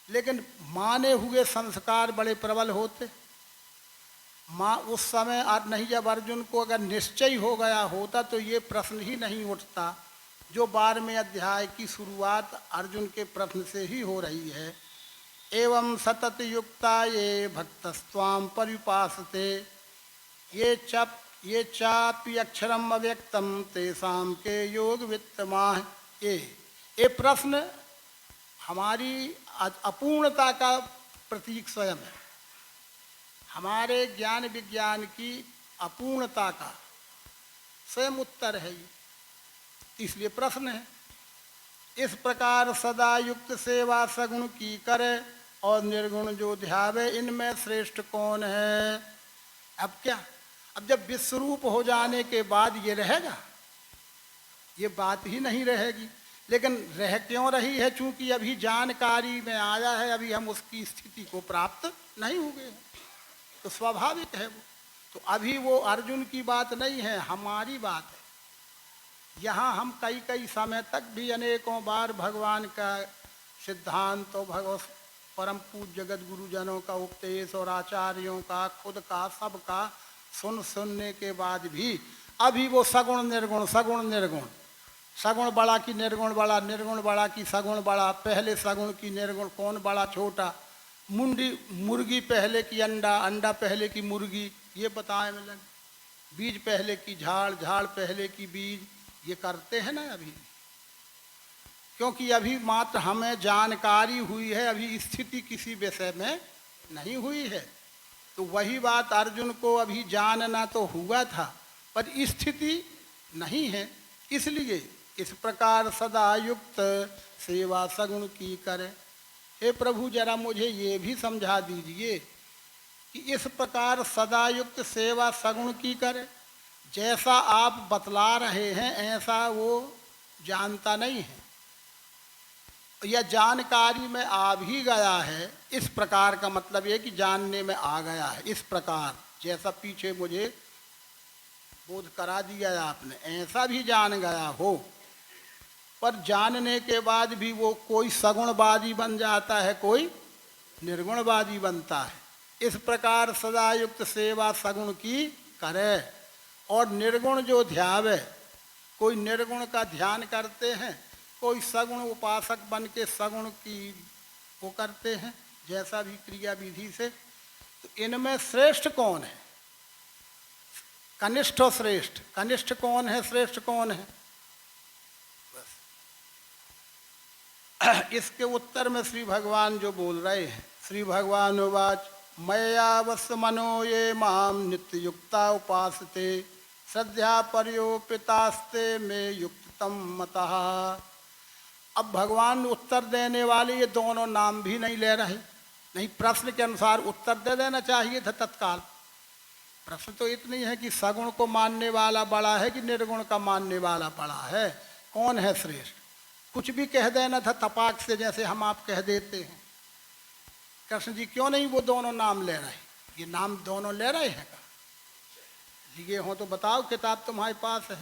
लेकिन माने हुए संस्कार बड़े प्रबल होते। माँ उस समय नहीं, जब अर्जुन को अगर निश्चय हो गया होता तो ये प्रश्न ही नहीं उठता। जो 12वें अध्याय की शुरुआत अर्जुन के प्रश्न से ही हो रही है, एवं सतत युक्ता ये भक्तस्त्वाम पर्युपासते ये चापि अक्षरम अव्यक्तम तेषाम के योग वित्तमाह। ये प्रश्न हमारी अपूर्णता का प्रतीक स्वयं है, हमारे ज्ञान विज्ञान की अपूर्णता का स्वयं उत्तर है ये, इसलिए प्रश्न है। इस प्रकार सदा युक्त सेवा सगुण की करे और निर्गुण जो ध्यावे, इनमें श्रेष्ठ कौन है। अब क्या, अब जब विश्वरूप हो जाने के बाद ये रहेगा, ये बात ही नहीं रहेगी। लेकिन रह क्यों रही है, चूंकि अभी जानकारी में आया है, अभी हम उसकी स्थिति को प्राप्त नहीं हुए हैं, तो स्वाभाविक है वो। तो अभी वो अर्जुन की बात नहीं है, हमारी बात है। यहाँ हम कई समय तक भी अनेकों बार भगवान का सिद्धांत और भगवत परम पूज्य जगत गुरुजनों का उपदेश और आचार्यों का, खुद का, सबका सुनने के बाद भी अभी वो सगुण निर्गुण, सगुण निर्गुण, सगुण बड़ा की निर्गुण बड़ा, निर्गुण बड़ा की सगुण बड़ा, पहले सगुण की निर्गुण कौन बड़ा छोटा, मुर्गी पहले की अंडा, अंडा पहले की मुर्गी, ये बताए में लगे, बीज पहले की झाड़, झाड़ पहले की बीज, ये करते हैं ना अभी। क्योंकि अभी मात्र हमें जानकारी हुई है, अभी स्थिति किसी विषय में नहीं हुई है। तो वही बात अर्जुन को अभी जानना तो हुआ था, पर स्थिति नहीं है। इसलिए इस प्रकार सदा युक्त सेवा सगुण की करे। हे प्रभु, जरा मुझे ये भी समझा दीजिए कि इस प्रकार सदा युक्त सेवा सगुण की करे, जैसा आप बतला रहे हैं ऐसा वो जानता नहीं है, या जानकारी में आ भी गया है। इस प्रकार का मतलब ये कि जानने में आ गया है, इस प्रकार जैसा पीछे मुझे बोध करा दिया आपने, ऐसा भी जान गया हो, पर जानने के बाद भी वो कोई सगुणवादी बन जाता है, कोई निर्गुणवादी बनता है। इस प्रकार सदा युक्त सेवा सगुण की करे और निर्गुण जो ध्यावे, कोई निर्गुण का ध्यान करते हैं, कोई सगुण उपासक बन के सगुण की वो करते हैं, जैसा भी क्रिया विधि से। तो इनमें श्रेष्ठ कौन है, कनिष्ठ और श्रेष्ठ, कनिष्ठ कौन है, श्रेष्ठ कौन है, बस इसके उत्तर में श्री भगवान जो बोल रहे हैं। श्री भगवान उवाच मया वस मनो ये माम नित्य युक्ता उपासते श्रद्धा पर्योपितास्ते में युक्तम मतः। अब भगवान उत्तर देने वाले ये दोनों नाम भी नहीं ले रहे, नहीं, प्रश्न के अनुसार उत्तर दे देना चाहिए था तत्काल। प्रश्न तो इतनी है कि सगुण को मानने वाला बड़ा है कि निर्गुण का मानने वाला बड़ा है, कौन है श्रेष्ठ। कुछ भी कह देना था तपाक से, जैसे हम आप कह देते हैं। कृष्ण जी क्यों नहीं वो दोनों नाम ले रहे, ये नाम दोनों ले रहे हैं का, लिए हो तो बताओ, किताब तुम्हारे पास है।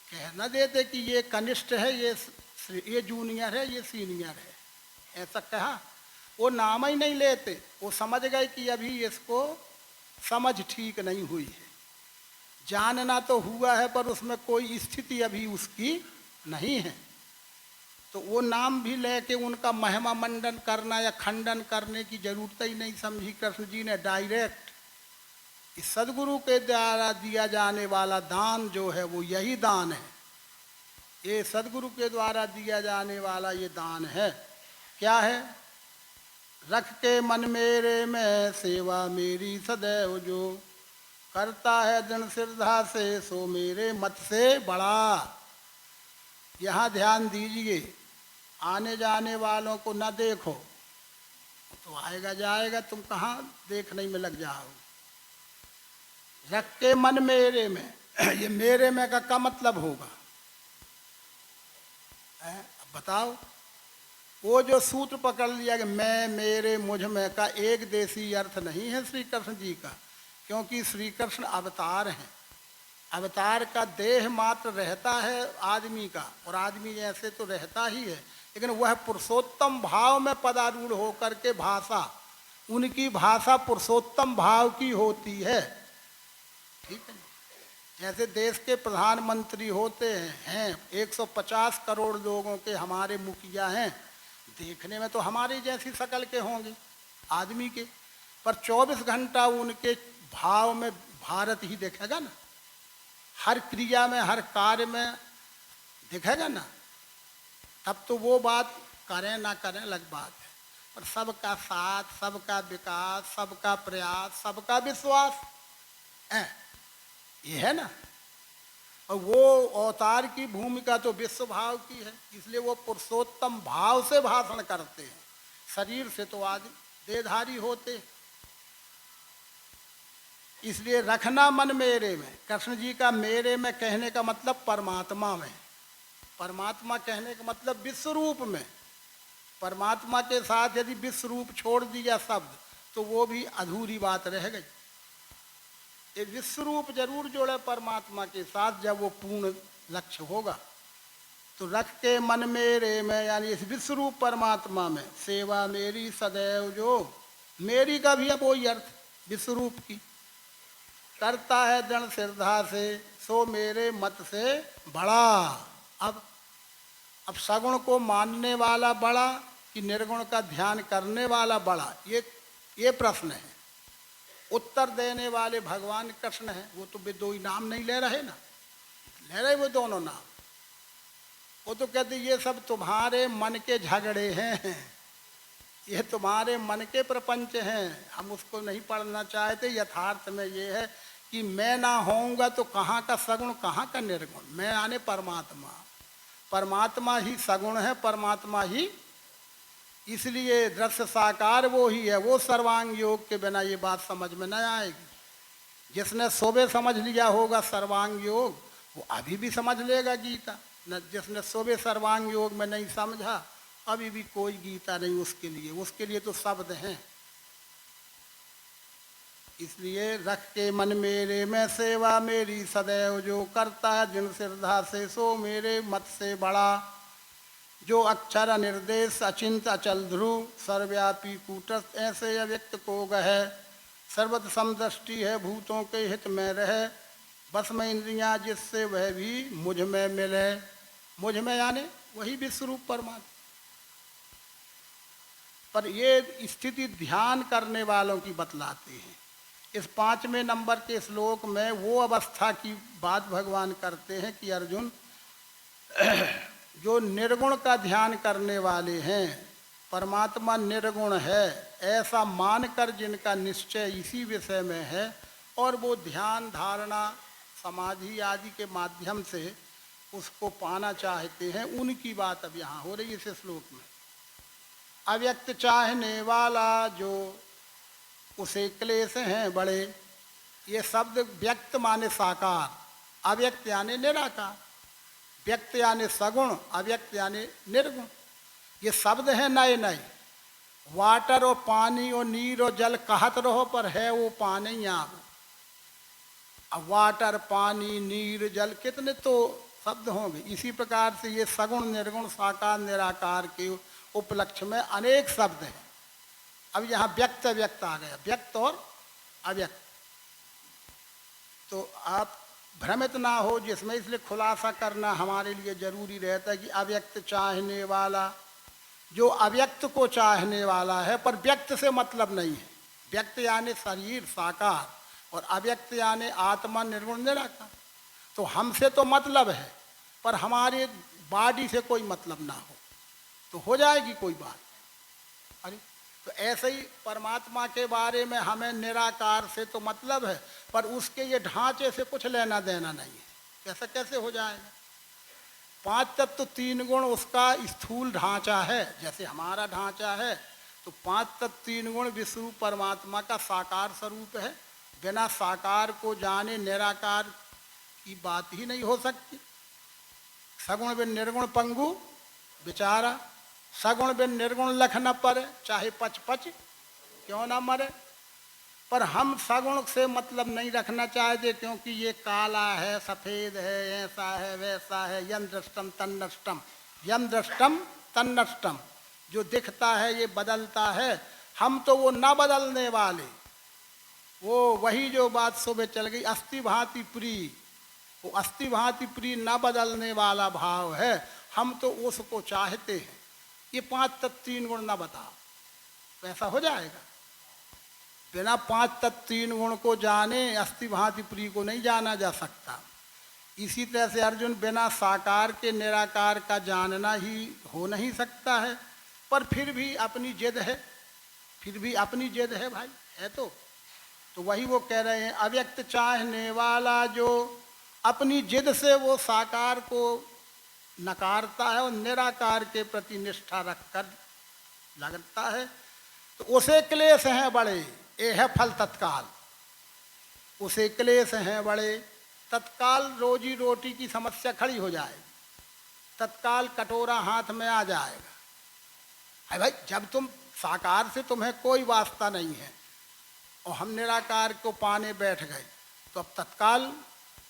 कह न देते कि ये कनिष्ठ है, ये जूनियर है, ये सीनियर है, ऐसा कहा। वो नाम ही नहीं लेते, वो समझ गए कि अभी इसको समझ ठीक नहीं हुई है। जानना तो हुआ है पर उसमें कोई स्थिति अभी उसकी नहीं है, तो वो नाम भी लेके उनका महिमा मंडन करना या खंडन करने की जरूरत ही नहीं समझी कृष्ण जी ने। डायरेक्ट इस सदगुरु के द्वारा दिया जाने वाला दान जो है वो यही दान है, ये सदगुरु के द्वारा दिया जाने वाला ये दान है। क्या है, रख के मन मेरे में सेवा मेरी सदैव जो करता है दृढ़ श्रद्धा से सो मेरे मत से बड़ा। यहाँ ध्यान दीजिए, आने जाने वालों को न देखो तो आएगा जाएगा, तुम कहाँ देखने में लग जाओ। रख के मन मेरे में, ये मेरे में का क्या मतलब होगा, अब बताओ। वो जो सूत्र पकड़ लिया कि मैं, मेरे, मुझ में का एक देशी अर्थ नहीं है श्री कृष्ण जी का, क्योंकि श्री कृष्ण अवतार हैं। अवतार का देह मात्र रहता है आदमी का, और आदमी ऐसे तो रहता ही है, लेकिन वह पुरुषोत्तम भाव में पदारूढ़ होकर के भाषा, उनकी भाषा पुरुषोत्तम भाव की होती है। ठीक है, जैसे देश के प्रधानमंत्री होते हैं 150 करोड़ लोगों के हमारे मुखिया हैं, देखने में तो हमारी जैसी शक्ल के होंगे आदमी के, पर 24 घंटा उनके भाव में भारत ही दिखेगा ना, हर क्रिया में हर कार्य में दिखेगा ना। तब तो वो बात करें ना करें अलग बात है, पर सबका साथ, सबका विकास, सबका प्रयास, सबका विश्वास ये है ना। और वो अवतार की भूमिका तो विश्व भाव की है, इसलिए वो पुरुषोत्तम भाव से भाषण करते हैं। शरीर से तो आदि देहधारी होते, इसलिए रखना मन मेरे में। कृष्ण जी का मेरे में कहने का मतलब परमात्मा में, परमात्मा कहने का मतलब विश्व रूप में। परमात्मा के साथ यदि विश्व रूप छोड़ दिया शब्द तो वो भी अधूरी बात रह गई। ये विश्व रूप जरूर जोड़े परमात्मा के साथ, जब वो पूर्ण लक्ष्य होगा। तो रख के मन मेरे में, यानी इस विश्व रूप परमात्मा में सेवा मेरी सदैव जो, मेरी का भी अब वही अर्थ विश्व रूप की। करता है दृढ़ श्रद्धा से सो मेरे मत से बड़ा। अब सगुण को मानने वाला बड़ा कि निर्गुण का ध्यान करने वाला बड़ा, ये प्रश्न है। उत्तर देने वाले भगवान कृष्ण हैं, वो तो वे दो ही नाम नहीं ले रहे ना, ले रहे वो दोनों नाम। वो तो कहते ये सब तुम्हारे मन के झगड़े हैं, ये तुम्हारे मन के प्रपंच हैं, हम उसको नहीं पढ़ना चाहते। यथार्थ में ये है कि मैं ना होऊंगा तो कहाँ का सगुण कहाँ का निर्गुण। मैं आने परमात्मा, परमात्मा ही सगुण है, परमात्मा ही, इसलिए दृश्य साकार वो ही है। वो सर्वांग योग के बिना ये बात समझ में न आएगी। जिसने सुबह समझ लिया होगा सर्वांग योग, वो अभी भी समझ लेगा गीता। न जिसने सुबह सर्वांग योग में नहीं समझा, अभी भी कोई गीता नहीं उसके लिए। उसके लिए तो शब्द हैं। इसलिए रख के मन मेरे में सेवा मेरी सदैव जो, करता है जिन श्रद्धा से सो मेरे मत से बड़ा। जो अक्षर अनिर्देश अचिंत अचल ध्रुव, सर्वव्यापी कूटस्थ ऐसे अव्यक्त को गहे। सर्वत समदृष्टि है भूतों के हित में रहे, बस में इंद्रियां जिससे वह भी मुझ में मिले। मुझ में यानी वही विश्वरूप परमात्मा। पर ये स्थिति ध्यान करने वालों की बतलाते हैं। इस 5वें नंबर के श्लोक में वो अवस्था की बात भगवान करते हैं कि अर्जुन, जो निर्गुण का ध्यान करने वाले हैं, परमात्मा निर्गुण है ऐसा मानकर जिनका निश्चय इसी विषय में है, और वो ध्यान धारणा समाधि आदि के माध्यम से उसको पाना चाहते हैं, उनकी बात अब यहाँ हो रही है इस श्लोक में। अव्यक्त चाहने वाला जो उसे क्लेश हैं बड़े। ये शब्द व्यक्त माने साकार, अव्यक्त यानी निराकार। व्यक्त यानी सगुण, अव्यक्त यानी निर्गुण। ये शब्द हैं नए नए। वाटर और पानी और नीर और जल कहत रहो, पर है वो पानी आप। अब वाटर पानी नीर जल कितने तो शब्द होंगे। इसी प्रकार से ये सगुण निर्गुण साकार निराकार के उपलक्ष्य में अनेक शब्द हैं। अब यहाँ व्यक्त व्यक्त आ गया, व्यक्त और अव्यक्त। तो आप भ्रमित ना हो जिसमें, इसलिए खुलासा करना हमारे लिए जरूरी रहता है कि अव्यक्त चाहने वाला, जो अव्यक्त को चाहने वाला है, पर व्यक्त से मतलब नहीं है। व्यक्त यानी शरीर साकार और अव्यक्त यानी आत्मा निर्गुण निराकार। तो हमसे तो मतलब है, पर हमारे बॉडी से कोई मतलब ना हो तो हो जाएगी कोई बात। अरे तो ऐसे ही परमात्मा के बारे में हमें निराकार से तो मतलब है, पर उसके ये ढांचे से कुछ लेना देना नहीं है। कैसे कैसे हो जाएगा? 5 तत्व 3 गुण उसका स्थूल ढांचा है, जैसे हमारा ढांचा है। तो 5 तत्व 3 गुण विश्व परमात्मा का साकार स्वरूप है। बिना साकार को जाने निराकार की बात ही नहीं हो सकती। सगुण बिन निर्गुण पंगु बेचारा, सगुण बिन निर्गुण लख न परे, चाहे पच पच क्यों ना मरे। पर हम सगुण से मतलब नहीं रखना चाहते, क्योंकि ये काला है, सफ़ेद है, ऐसा है, वैसा है। यम दृष्टम तन नष्टम, यम दृष्टम तन्नष्टम, जो दिखता है ये बदलता है, हम तो वो न बदलने वाले, वो वही जो बात सुबह चल गई, अस्थि भांति प्रिय, वो अस्थि भांति प्रिय न बदलने वाला भाव है, हम तो उसको चाहते हैं। ये 5 तत्व 3 गुण न बताओ तो ऐसा हो जाएगा। बिना 5 तत्व 3 गुण को जाने अस्थि भांति प्रिय को नहीं जाना जा सकता। इसी तरह से अर्जुन, बिना साकार के निराकार का जानना ही हो नहीं सकता है, पर फिर भी अपनी जिद है, फिर भी अपनी जिद है भाई, है तो वही वो कह रहे हैं, अव्यक्त चाहने वाला जो अपनी जिद से वो साकार को नकारता है और निराकार के प्रति निष्ठा रखकर लगता है, तो उसे क्लेश हैं बड़े, ये है फल तत्काल। उसे क्लेश हैं बड़े, तत्काल रोजी रोटी की समस्या खड़ी हो जाएगी, तत्काल कटोरा हाथ में आ जाएगा। अरे भाई, जब तुम साकार से तुम्हें कोई वास्ता नहीं है और हम निराकार को पाने बैठ गए, तो अब तत्काल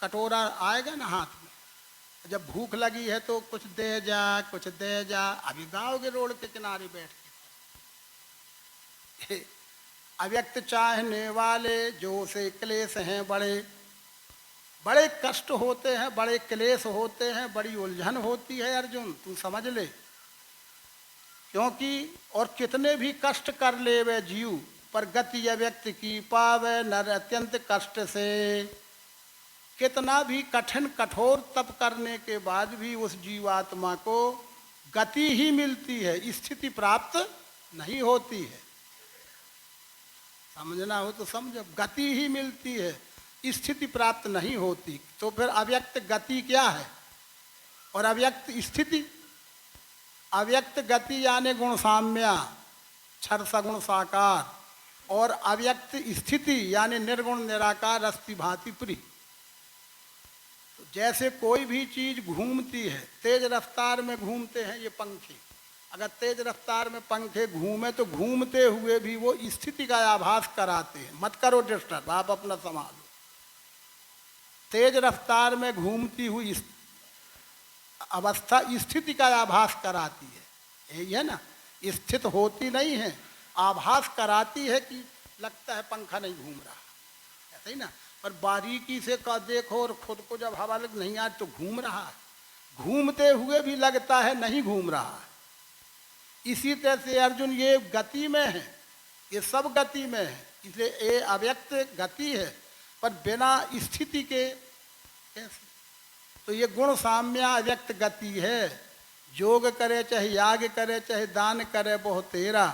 कटोरा आएगा ना हाथ में। जब भूख लगी है तो कुछ दे जा, कुछ दे जा। अभी गाँव के रोड के किनारे बैठ के अव्यक्त चाहने वाले जो से क्लेश हैं बड़े, बड़े कष्ट होते हैं, बड़े क्लेश होते हैं, बड़ी उलझन होती है अर्जुन, तू समझ ले। क्योंकि और कितने भी कष्ट कर ले वे जीव, पर गति अव्यक्त की पावे नर अत्यंत कष्ट से। कितना भी कठिन कठोर तप करने के बाद भी उस जीवात्मा को गति ही मिलती है, स्थिति प्राप्त नहीं होती है। समझना हो तो समझो, गति ही मिलती है, स्थिति प्राप्त नहीं होती। तो फिर अव्यक्त गति क्या है और अव्यक्त स्थिति? अव्यक्त गति यानी गुण साम्या, क्षर सगुण साकार, और अव्यक्त स्थिति यानी निर्गुण निराकार अस्थि भांति प्रिय। तो जैसे कोई भी चीज घूमती है, तेज रफ्तार में घूमते हैं ये पंखे, अगर तेज रफ्तार में पंखे घूमे तो घूमते हुए भी वो स्थिति का आभास कराते हैं। मत करो डिस्टर्ब, आप अपना संभालो। तेज रफ्तार में घूमती हुई अवस्था स्थिति का आभास कराती है, यही है ना। स्थित होती नहीं है, आभास कराती है कि लगता है पंखा नहीं घूम रहा, ऐसा ही ना। पर बारीकी से का देखो और खुद को जब हवा लग नहीं आज तो घूम रहा है, घूमते हुए भी लगता है नहीं घूम रहा है। इसी तरह से अर्जुन ये गति में है, ये सब गति में है, इसलिए ये अव्यक्त गति है, पर बिना स्थिति के कैसे। तो ये गुण साम्या अव्यक्त गति है। योग करे चाहे याग करे चाहे दान करे बहुत तेरा,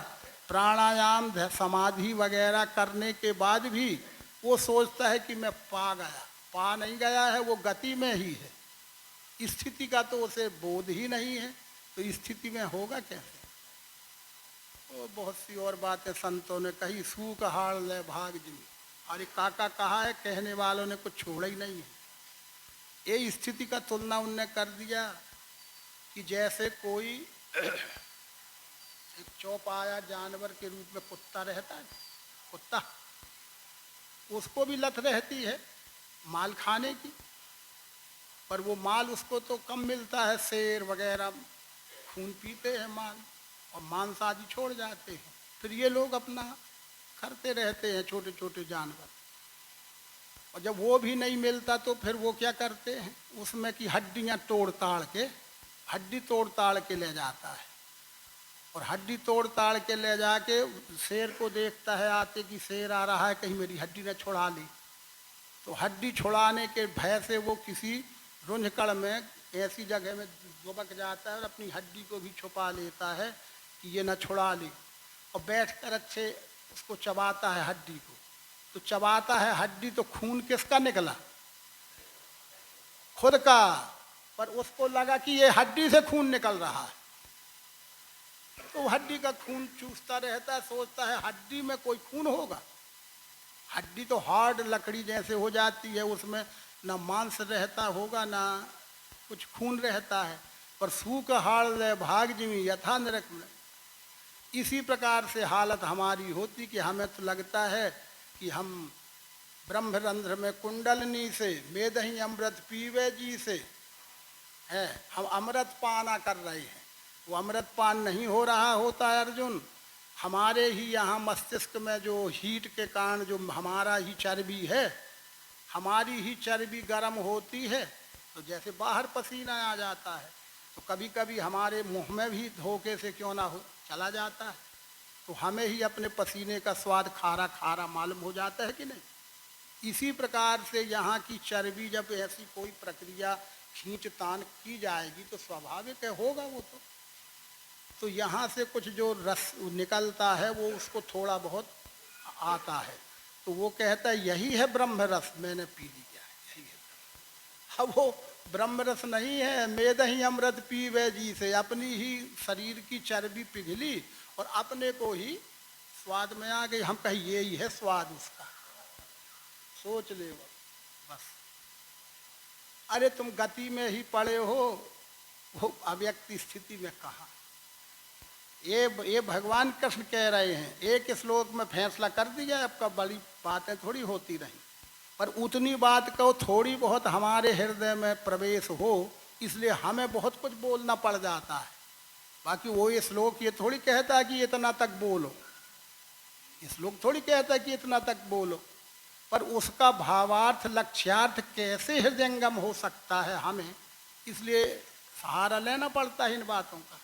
प्राणायाम समाधि वगैरह करने के बाद भी वो सोचता है कि मैं पा गया, पा नहीं गया है, वो गति में ही है। स्थिति का तो उसे बोध ही नहीं है, तो स्थिति में होगा कैसे। तो बहुत सी और बातें संतों ने कही, सूख हाड़ ले भाग जिमी। अरे काका कहा है, कहने वालों ने कुछ छोड़ा ही नहीं है। ये स्थिति का तुलना उनने कर दिया कि जैसे कोई एक चौपाया जानवर के रूप में कुत्ता रहता है, कुत्ता उसको भी लत रहती है माल खाने की, पर वो माल उसको तो कम मिलता है। शेर वगैरह खून पीते हैं माल और मांस आदि छोड़ जाते हैं। फिर ये लोग अपना करते रहते हैं छोटे छोटे जानवर, और जब वो भी नहीं मिलता तो फिर वो क्या करते हैं, उसमें की हड्डियाँ तोड़ ताड़ के, हड्डी तोड़ ताड़ के ले जाता है, और हड्डी तोड़ ताड़ के ले जाके शेर को देखता है आते कि शेर आ रहा है, कहीं मेरी हड्डी न छुड़ा ली। तो हड्डी छुड़ाने के भय से वो किसी रुंझकड़ में ऐसी जगह में दुबक जाता है और अपनी हड्डी को भी छुपा लेता है कि ये न छुड़ा ले, और बैठकर अच्छे उसको चबाता है हड्डी को। तो चबाता है हड्डी, तो खून किसका निकला? खुद का, पर उसको लगा कि ये हड्डी से खून निकल रहा है, तो हड्डी का खून चूसता रहता है, सोचता है हड्डी में कोई खून होगा। हड्डी तो हार्ड लकड़ी जैसे हो जाती है, उसमें ना मांस रहता होगा ना कुछ खून रहता है, पर सूख हाड़ ले भाग जिमी यथा नरक में। इसी प्रकार से हालत हमारी होती कि हमें तो लगता है कि हम ब्रह्मरंध्र में कुंडलनी से मेदही अमृत पीवे जी से है, हम अमृत पाना कर रहे हैं, वो अमृतपान नहीं हो रहा होता है अर्जुन। हमारे ही यहाँ मस्तिष्क में जो हीट के कारण जो हमारा ही चर्बी है, हमारी ही चर्बी गर्म होती है, तो जैसे बाहर पसीना आ जाता है, तो कभी कभी हमारे मुंह में भी धोखे से क्यों ना हो चला जाता है, तो हमें ही अपने पसीने का स्वाद खारा खारा मालूम हो जाता है कि नहीं। इसी प्रकार से यहाँ की चर्बी जब ऐसी कोई प्रक्रिया खींच तान की जाएगी तो स्वाभाविक है होगा वो तो यहाँ से कुछ जो रस निकलता है वो उसको थोड़ा बहुत आता है, तो वो कहता है यही है ब्रह्म रस, मैंने पी लिया है, यही है। अब वो ब्रह्म रस नहीं है, मेद ही अमृत पीवे जी से, अपनी ही शरीर की चर्बी पिघली और अपने को ही स्वाद में आ गई। हम कहीं ये ही है स्वाद उसका, सोच ले बस। अरे तुम गति में ही पड़े हो, वो अव्यक्त स्थिति में कहा। ये भगवान कृष्ण कह रहे हैं, एक श्लोक में फैसला कर दिया, आपका बड़ी बातें थोड़ी होती रही, पर उतनी बात को थोड़ी बहुत हमारे हृदय में प्रवेश हो, इसलिए हमें बहुत कुछ बोलना पड़ जाता है। बाकी वो ये श्लोक ये थोड़ी कहता है कि इतना तक बोलो, ये श्लोक थोड़ी कहता है कि इतना तक बोलो, पर उसका भावार्थ लक्ष्यार्थ कैसे हृदयंगम हो सकता है हमें, इसलिए सहारा लेना पड़ता है इन बातों का।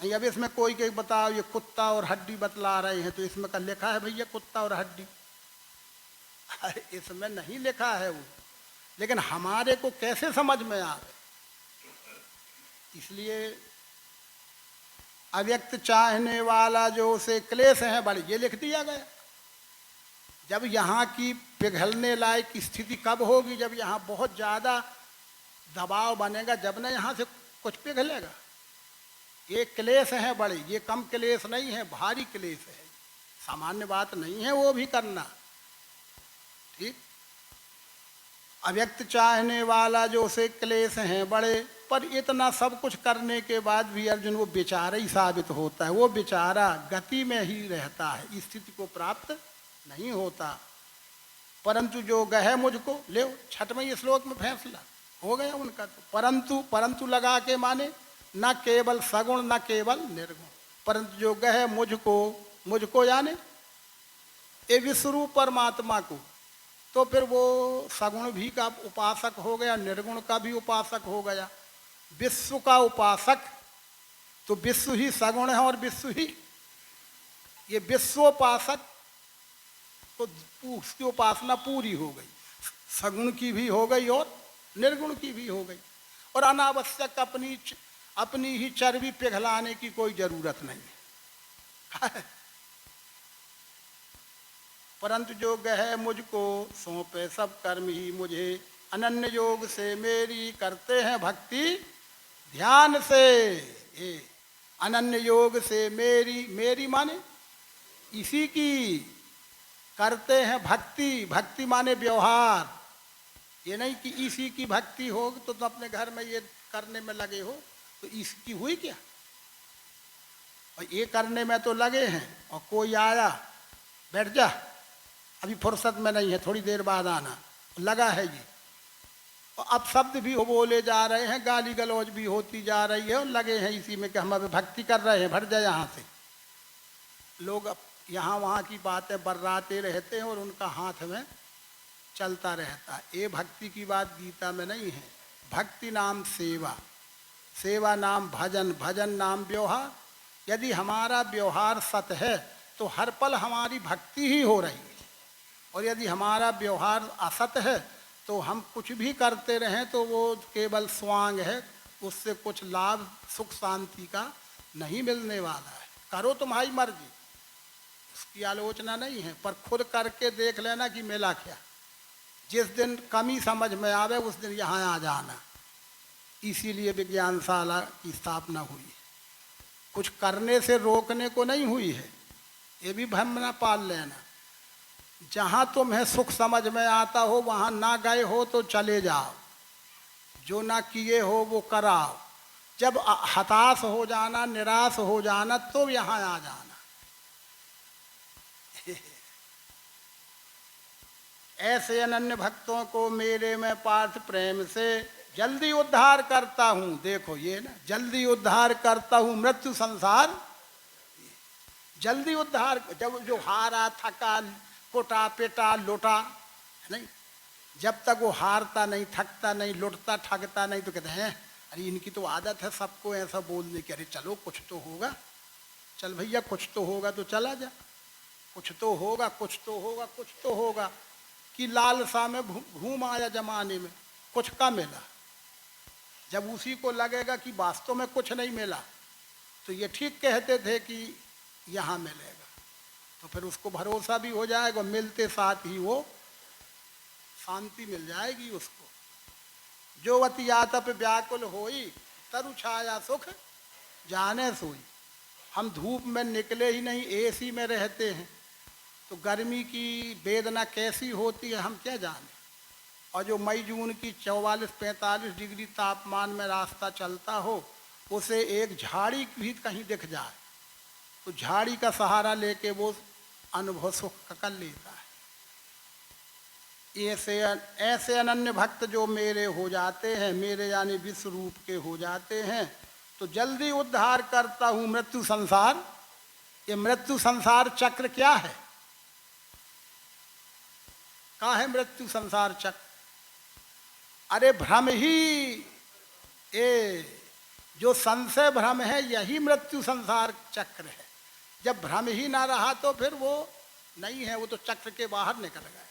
नहीं अब इसमें कोई के बताओ ये कुत्ता और हड्डी बतला रहे हैं, तो इसमें का लिखा है भैया कुत्ता और हड्डी? अरे इसमें नहीं लिखा है वो, लेकिन हमारे को कैसे समझ में आवे, इसलिए अव्यक्त चाहने वाला जो उसे क्लेश है बड़ी, ये लिख दिया गया। जब यहाँ की पिघलने लायक स्थिति कब होगी, जब यहाँ बहुत ज़्यादा दबाव बनेगा, जब ना यहाँ से कुछ पिघलेगा। ये क्लेश है बड़े, ये कम क्लेश नहीं है, भारी क्लेश है, सामान्य बात नहीं है वो भी करना, ठीक। अव्यक्त चाहने वाला जो उसे क्लेश हैं बड़े, पर इतना सब कुछ करने के बाद भी अर्जुन वो बेचारा ही साबित होता है, वो बेचारा गति में ही रहता है, स्थिति को प्राप्त नहीं होता। परंतु जो गहे मुझको ले, छठवें श्लोक में फैसला हो गया उनका। तो परंतु लगा के माने न केवल सगुण न केवल निर्गुण, परंतु जो गहे मुझको यानी ये विश्वरूप परमात्मा को, तो फिर वो सगुण भी का उपासक हो गया, निर्गुण का भी उपासक हो गया। विश्व का उपासक तो विश्व ही सगुण है और विश्व ही ये विश्वोपासक, तो उसकी उपासना पूरी हो गई, सगुण की भी हो गई और निर्गुण की भी हो गई, और अनावश्यक अपनी ही चर्बी पिघलाने की कोई जरूरत नहीं है। परंतु जो गहे मुझको सौंपे सब कर्म ही मुझे, अनन्य योग से मेरी करते हैं भक्ति ध्यान से। ये अनन्य योग से मेरी माने इसी की करते हैं भक्ति माने व्यवहार, ये नहीं कि इसी की भक्ति हो तो तुम अपने घर में ये करने में लगे हो, तो इसकी हुई क्या? और ये करने में तो लगे हैं, और कोई आया बैठ जा अभी फुर्सत में नहीं है, थोड़ी देर बाद आना, लगा है ये। और अब शब्द भी बोले जा रहे हैं, गाली गलौज भी होती जा रही है, और लगे हैं इसी में कि हम अभी भक्ति कर रहे हैं, भट जाए यहाँ से। लोग अब यहाँ वहाँ की बातें बर्राते रहते हैं और उनका हाथ में चलता रहता है। ये भक्ति की बात गीता में नहीं है। भक्ति नाम सेवा, सेवा नाम भजन, भजन नाम व्यवहार। यदि हमारा व्यवहार सत है तो हर पल हमारी भक्ति ही हो रही है, और यदि हमारा व्यवहार असत है तो हम कुछ भी करते रहें तो वो केवल स्वांग है, उससे कुछ लाभ सुख शांति का नहीं मिलने वाला है। करो तुम्हारी मर्जी, उसकी आलोचना नहीं है, पर खुद करके देख लेना कि मिला क्या। जिस दिन कमी समझ में आवे उस दिन यहाँ आ जाना। इसीलिए विज्ञानशाला की स्थापना हुई है, कुछ करने से रोकने को नहीं हुई है, ये भी भ्रम न पाल लेना। जहाँ तुम्हें सुख समझ में आता हो वहाँ ना गए हो तो चले जाओ, जो ना किए हो वो कराओ। जब हताश हो जाना, निराश हो जाना, तो यहाँ आ जाना। ऐसे अनन्य भक्तों को मेरे में पार्थ प्रेम से जल्दी उद्धार करता हूं, देखो ये ना, जल्दी उद्धार करता हूं मृत्यु संसार, जल्दी उद्धार। जब जो हारा थका कुटा पिटा लुटा नहीं, जब तक वो हारता नहीं, थकता नहीं, लुटता ठगता नहीं, तो कहते हैं अरे इनकी तो आदत है सबको ऐसा बोलने की, अरे चलो कुछ तो होगा, चल भैया कुछ तो होगा तो चला जा, कुछ तो होगा, कुछ तो होगा, कुछ तो होगा। कि लालसा में घूम आया जमाने में, कुछ का मिला। जब उसी को लगेगा कि वास्तव में कुछ नहीं मिला, तो ये ठीक कहते थे कि यहाँ मिलेगा, तो फिर उसको भरोसा भी हो जाएगा, मिलते साथ ही वो शांति मिल जाएगी उसको। जो अति आतप व्याकुल होई, तरु छाया सुख जाने सोई। हम धूप में निकले ही नहीं, एसी में रहते हैं, तो गर्मी की वेदना कैसी होती है हम क्या जाने। और जो मई जून की 44-45 डिग्री तापमान में रास्ता चलता हो, उसे एक झाड़ी भी कहीं दिख जाए तो झाड़ी का सहारा लेके वो अनुभव सुख कर लेता है। ऐसे अनन्य भक्त जो मेरे हो जाते हैं, मेरे यानी विश्व रूप के हो जाते हैं, तो जल्दी उद्धार करता हूँ मृत्यु संसार। ये मृत्यु संसार चक्र क्या है? कहाँ है मृत्यु संसार चक्र? अरे भ्रम ही, ये जो संशय भ्रम है यही मृत्यु संसार चक्र है। जब भ्रम ही ना रहा तो फिर वो नहीं है, वो तो चक्र के बाहर निकल गया।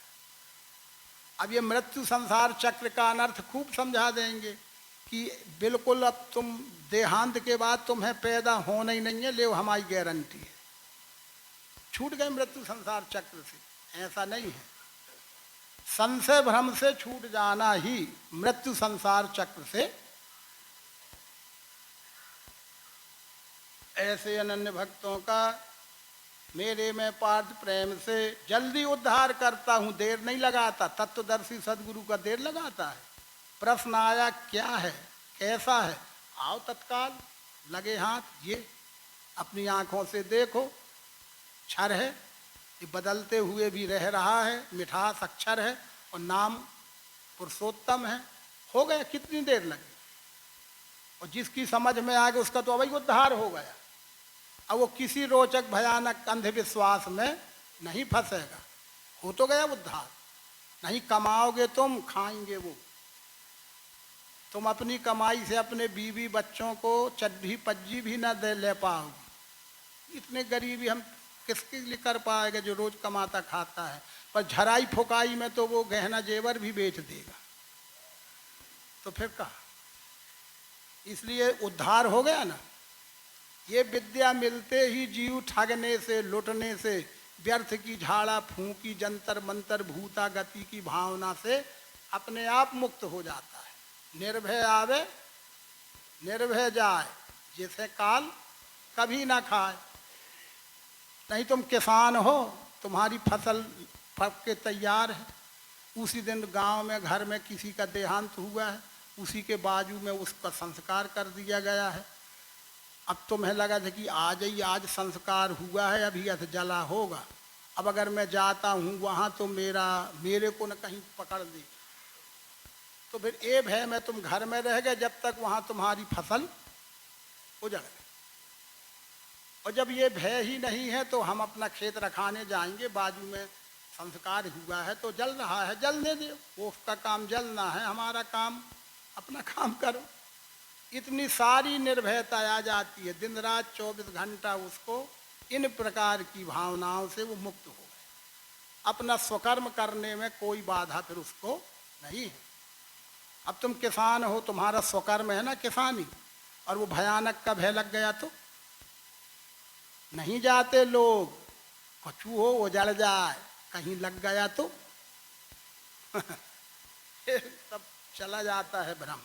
अब ये मृत्यु संसार चक्र का अनर्थ खूब समझा देंगे कि बिल्कुल अब तुम देहांत के बाद तुम्हें पैदा होना ही नहीं है, ले हमारी गारंटी है, छूट गए मृत्यु संसार चक्र से। ऐसा नहीं है, संशय भ्रम से छूट जाना ही मृत्यु संसार चक्र से। ऐसे अनन्य भक्तों का मेरे में पार्थ प्रेम से जल्दी उद्धार करता हूँ, देर नहीं लगाता। तत्वदर्शी सदगुरु का देर लगाता है। प्रश्न आया क्या है, कैसा है, आओ तत्काल लगे हाथ, ये अपनी आंखों से देखो, क्षर है, ये बदलते हुए भी रह रहा है, मिठास अक्षर है और नाम पुरुषोत्तम है। हो गया, कितनी देर लगी। और जिसकी समझ में आ गया उसका तो अवश्य उद्धार हो गया। अब वो किसी रोचक भयानक अंधविश्वास में नहीं फंसेगा, हो तो गया उद्धार। नहीं कमाओगे तुम, खाएंगे वो। तुम अपनी कमाई से अपने बीवी बच्चों को चड्ढी पज्जी भी ना दे ले पाओगे। इतने गरीबी हम किसके लिए कर पाएगा जो रोज कमाता खाता है। पर झराई फुकाई में तो वो गहना जेवर भी बेच देगा, तो फिर कहा। इसलिए उद्धार हो गया ना। ये विद्या मिलते ही जीव ठगने से, लुटने से, व्यर्थ की झाड़ा फूंकी जंतर मंतर भूता गति की भावना से अपने आप मुक्त हो जाता है। निर्भय आवे निर्भय जाए, जिसे काल कभी ना खाए। नहीं तुम किसान हो, तुम्हारी फसल पक के तैयार है, उसी दिन गांव में घर में किसी का देहांत हुआ है, उसी के बाजू में उसका संस्कार कर दिया गया है। अब तुम्हें लगा था कि आज ही आज संस्कार हुआ है, अभी अध जला होगा। अब अगर मैं जाता हूँ वहाँ तो मेरे को न कहीं पकड़ दे, तो फिर ये भय में तुम घर में रह गए जब तक वहाँ तुम्हारी फसल उजड़ गई। और जब ये भय ही नहीं है तो हम अपना खेत रखाने जाएंगे, बाजू में संस्कार हुआ है तो जल रहा है, जलने दो, वो उसका काम जलना है, हमारा काम अपना काम करो। इतनी सारी निर्भयता आ जाती है। दिन रात 24 घंटा उसको इन प्रकार की भावनाओं से वो मुक्त हो गए। अपना स्वकर्म करने में कोई बाधा फिर उसको नहीं है। अब तुम किसान हो, तुम्हारा स्वकर्म है ना किसानी, और वो भयानक का भय लग गया तो नहीं जाते लोग। कछू हो वो जल जाए, कहीं लग गया तो सब चला जाता है भ्रम।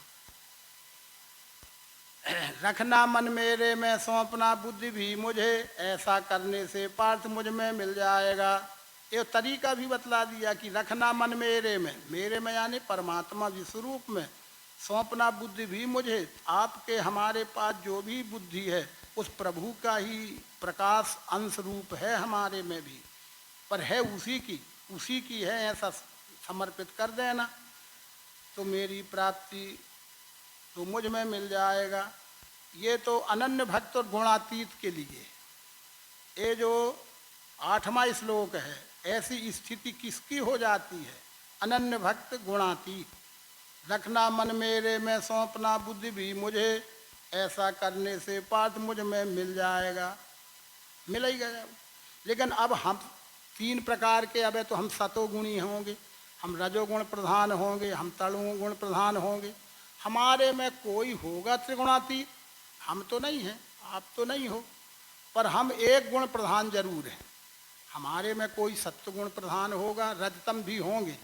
रखना मन मेरे में, सौंपना बुद्धि भी मुझे, ऐसा करने से पार्थ मुझ में मिल जाएगा। ये तरीका भी बतला दिया कि रखना मन मेरे में यानी परमात्मा विश्वरूप में, सौंपना बुद्धि भी मुझे। आपके हमारे पास जो भी बुद्धि है उस प्रभु का ही प्रकाश अंश रूप है हमारे में भी, पर है उसी की है, ऐसा समर्पित कर देना तो मेरी प्राप्ति तो मुझ में मिल जाएगा। ये तो अनन्य भक्त और गुणातीत के लिए। ये जो 8वां श्लोक है, ऐसी स्थिति किसकी हो जाती है? अनन्य भक्त गुणातीत। रखना मन मेरे में, सौंपना बुद्धि भी मुझे, ऐसा करने से पार्थ मुझ में मिल जाएगा। मिल ही गया। लेकिन अब हम 3 प्रकार के, अब तो हम सतोगुणी होंगे, हम रजोगुण प्रधान होंगे, हम तमोगुण प्रधान होंगे। हमारे में कोई होगा त्रिगुणातीत? हम तो नहीं हैं, आप तो नहीं हो, पर हम एक गुण प्रधान जरूर हैं। हमारे में कोई सत्वगुण प्रधान होगा, रजतम भी होंगे।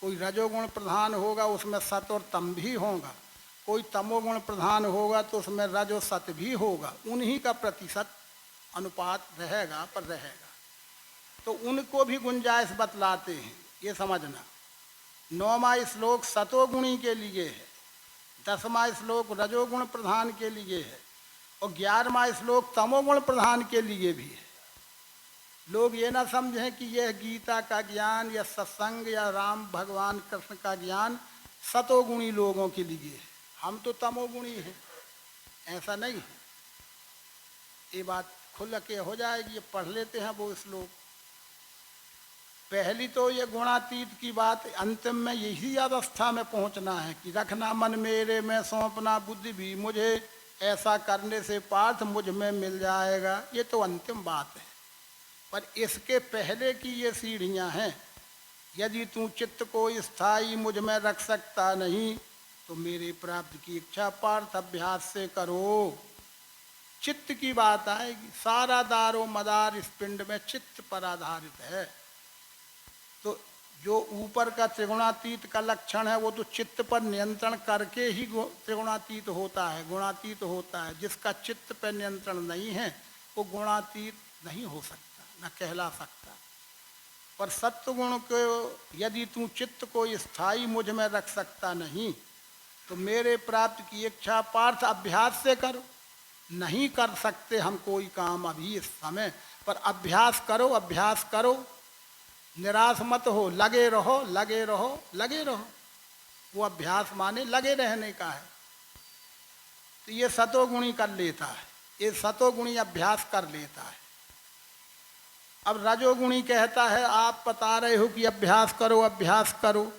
कोई रजोगुण प्रधान होगा, उसमें सत और तम भी होगा। कोई तमोगुण प्रधान होगा तो उसमें रज और सत भी होगा। उन्हीं का प्रतिशत अनुपात रहेगा, पर रहेगा। तो उनको भी गुंजाइश बतलाते हैं, ये समझना। 9वां श्लोक सतोगुणी के लिए है, 10वां श्लोक रजोगुण प्रधान के लिए है, और 11वां श्लोक तमोगुण प्रधान के लिए भी है। लोग ये ना समझें कि यह गीता का ज्ञान या सत्संग या राम भगवान कृष्ण का ज्ञान सतोगुणी लोगों के लिए है, हम तो तमोगुणी हैं, ऐसा नहीं है। ये बात खुल के हो जाएगी। ये पढ़ लेते हैं वो श्लोक। पहली तो ये गुणातीत की बात, अंतिम में यही अवस्था में पहुंचना है कि रखना मन मेरे में, सौंपना बुद्धि भी मुझे, ऐसा करने से पार्थ मुझ में मिल जाएगा। ये तो अंतिम बात है, पर इसके पहले की ये सीढ़ियां हैं। यदि तू चित्त को स्थायी मुझ में रख सकता नहीं, तो मेरे प्राप्ति की इच्छा पार्थ अभ्यास से करो। चित्त की बात आएगी। सारा दारो मदार इस पिंड में चित्त पर आधारित है। तो जो ऊपर का त्रिगुणातीत का लक्षण है, वो तो चित्त पर नियंत्रण करके ही त्रिगुणातीत होता है, गुणातीत होता है। जिसका चित्त पर नियंत्रण नहीं है, वो गुणातीत नहीं हो सकता, न कहला सकता। पर सत्वगुण को यदि तू चित्त को स्थायी मुझ में रख सकता नहीं, तो मेरे प्राप्त की इच्छा पार्थ अभ्यास से करो। नहीं कर सकते हम कोई काम अभी इस समय, पर अभ्यास करो, अभ्यास करो। निराश मत हो, लगे रहो, लगे रहो, लगे रहो। वो अभ्यास माने लगे रहने का है। तो ये सतोगुणी कर लेता है, ये सतोगुणी अभ्यास कर लेता है। अब रजोगुणी कहता है, आप बता रहे हो कि अभ्यास करो, अभ्यास करो।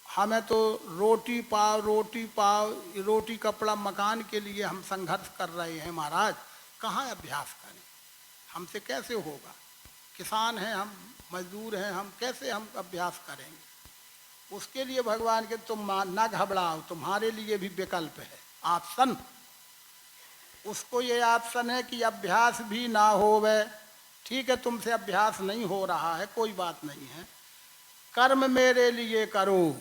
हमें तो रोटी पाओ, रोटी पाओ, रोटी कपड़ा मकान के लिए हम संघर्ष कर रहे हैं महाराज। कहाँ अभ्यास करें? हमसे कैसे होगा? किसान हैं हम, मजदूर हैं हम, कैसे हम अभ्यास करेंगे? उसके लिए भगवान के तुम ना घबराओ, तुम्हारे लिए भी विकल्प है, ऑप्शन। उसको ये ऑप्शन है कि अभ्यास भी ना होवे। ठीक है, तुमसे अभ्यास नहीं हो रहा है, कोई बात नहीं है। कर्म मेरे लिए करो।